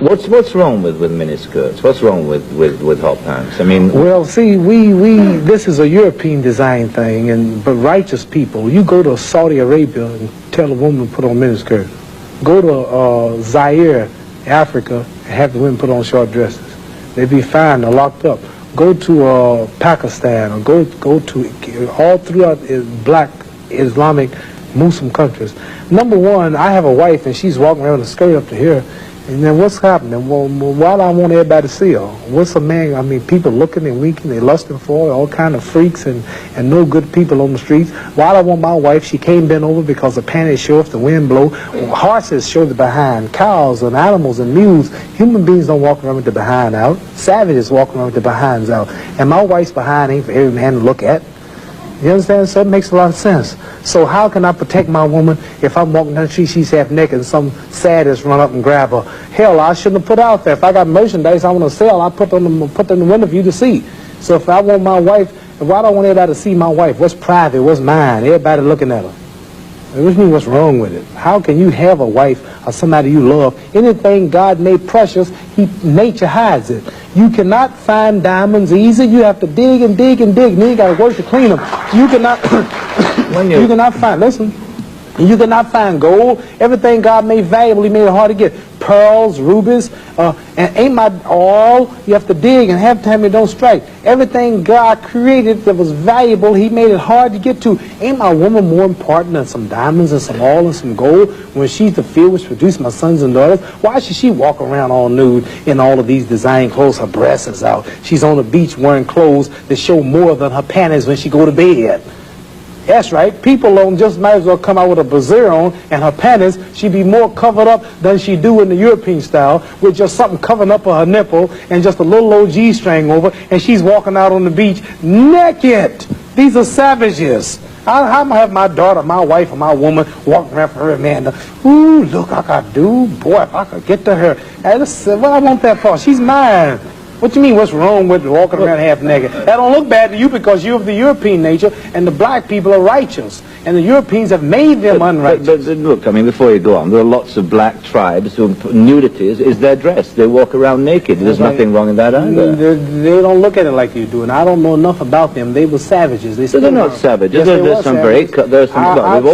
What's wrong with miniskirts? What's wrong with hot pants? I mean, well, see, this is a European design thing, but righteous people, you go to Saudi Arabia and tell a woman to put on miniskirt. Go to Zaire, Africa, and have the women put on short dresses. They'd be fined or locked up. Go to Pakistan, or go to all throughout black Islamic Muslim countries. Number one, I have a wife and she's walking around with a skirt up to here. And then what's happening? Well, why do I want everybody to see her? What's a man? I mean, people looking and winking, they lusting for her, all kind of freaks and no good people on the streets. Why do I want my wife? She can't bend over because the panties show if the wind blow. Horses show the behind. Cows and animals and mules. Human beings don't walk around with the behind out. Savages walk around with the behinds out. And my wife's behind ain't for every man to look at. You understand? So it makes a lot of sense. So how can I protect my woman if I'm walking down the street, she's half naked, and some sadist run up and grab her? Hell, I shouldn't have put out there. If I got merchandise I want to sell, I put in the window for you to see. So if I want my wife, why do I want everybody to see my wife? What's private? What's mine? Everybody looking at her. What do you mean, what's wrong with it? How can you have a wife or somebody you love? Anything God made precious, nature hides it. You cannot find diamonds easy. You have to dig and dig and dig. And then you got to work to clean them. You cannot, you cannot find, listen, you cannot find gold. Everything God made valuable, He made it hard to get. Pearls, rubies, and ain't my all. You have to dig, and half the time it don't strike. Everything God created that was valuable, He made it hard to get to. Ain't my woman more important than some diamonds and some oil and some gold when she's the field which produced my sons and daughters? Why should she walk around all nude in all of these design clothes? Her breasts is out. She's on the beach wearing clothes that show more than her panties when she go to bed. That's right. People don't just might as well come out with a brassiere on and her panties. She'd be more covered up than she do in the European style with just something covering up her nipple and just a little old G-string over, and she's walking out on the beach naked. These are savages. How am I have my daughter, my wife, or my woman walking around for her man? Ooh, look, I could do. Boy, if I could get to her. Hey, what I want that for? She's mine. What do you mean, what's wrong with walking around half naked? That don't look bad to you because you're of the European nature, and the black people are righteous. And the Europeans have made them unrighteous. But look, I mean, before you go on, there are lots of black tribes who nudity is their dress. They walk around naked. There's nothing wrong in that either. They don't look at it like you do, and I don't know enough about them. They were savages. They're not savages. Yes,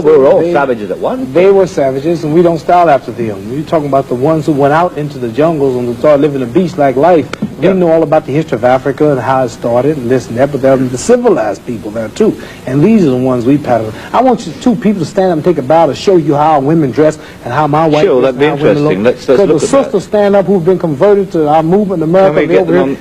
we're all savages at once. They were savages, and we don't style after them. You're talking about the ones who went out into the jungles and started living a beast-like life. We know all about the history of Africa and how it started and this and that, but there are the civilized people there too. And these are the ones we pattern. I want you two people to stand up and take a bow to show you how women dress and how my wife Sure, that'd be interesting. Let's look at that. Because the sisters stand up who've been converted to our movement in America.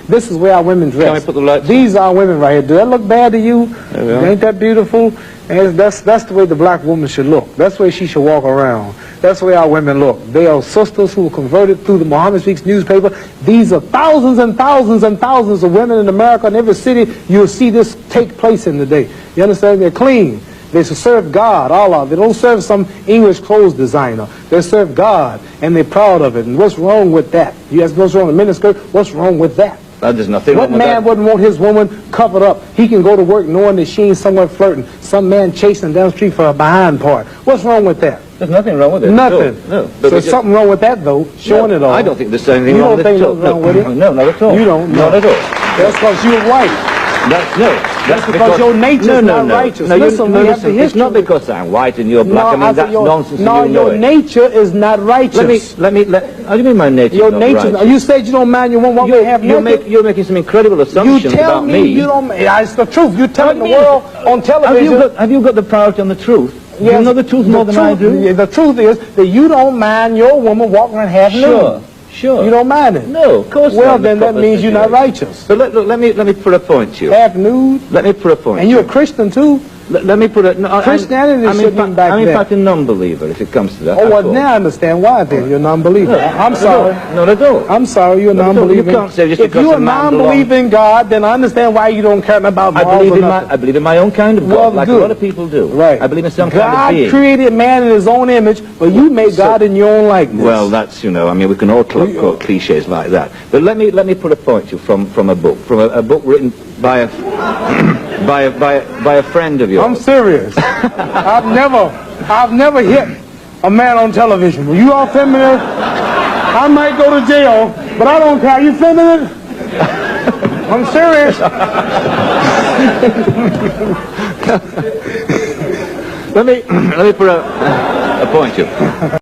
This is where our women dress. Can we put the lights These are our women right here. Do that look bad to you? Ain't that beautiful? And that's the way the black woman should look. That's the way she should walk around. That's the way our women look. They are sisters who were converted through the Muhammad Speaks newspaper. These are thousands and thousands and thousands of women in America. In every city, you'll see this take place in the day. You understand? They're clean. They serve God, Allah. They don't serve some English clothes designer. They serve God, and they're proud of it. And what's wrong with that? You ask what's wrong with miniskirt? What's wrong with that? There's nothing wrong with that. What man wouldn't want his woman covered up? He can go to work knowing that she ain't somewhere flirting. Some man chasing down the street for her behind part. What's wrong with that? There's nothing wrong with it. Nothing. No. So there's something wrong with that, though, showing it all. I don't think there's anything wrong with it. You don't think nothing wrong with it? No, not at all. You don't? Not at all. That's because you're white. That's because your nature's not righteous. Listen, it's not because I'm white and you're black. I mean, that's nonsense. No, your nature is not righteous. How do you mean my nature your is not nature, righteous? You said you don't mind your woman walking half naked. You're making some incredible assumptions about me. You tell me you don't. It's the truth. You telling the world on television. Have you got the priority on the truth? Yes, you know the truth more than I do? The truth is that you don't mind your woman walking around half nude. Sure. You don't mind it? No, of course not. Well, then that means you're not righteous. But look, let me put a point to you. Half nude? Let me put a point. And you're a Christian too? Let me put it. No, Christianity shouldn't be back there. I'm in fact a non-believer if it comes to that. Oh, well, now I understand why then. You're a non-believer. No, I'm sorry. Not at all. I'm sorry, you're a non-believer. You can't say just if you're a non-believer in God, then I understand why you don't care about morals or nothing. I believe in my own kind of God, like a lot of people do. Right. I believe in some kind of being. God created man in his own image, but you made God in your own likeness. Well, that's, I mean, we can all quote cliches like that. But let me put a point to you from a book written by a friend of yours. I'm serious. I've never hit a man on television. Were you all familiar? I might go to jail, but I don't care. You filming it? I'm serious. Let me put a point you.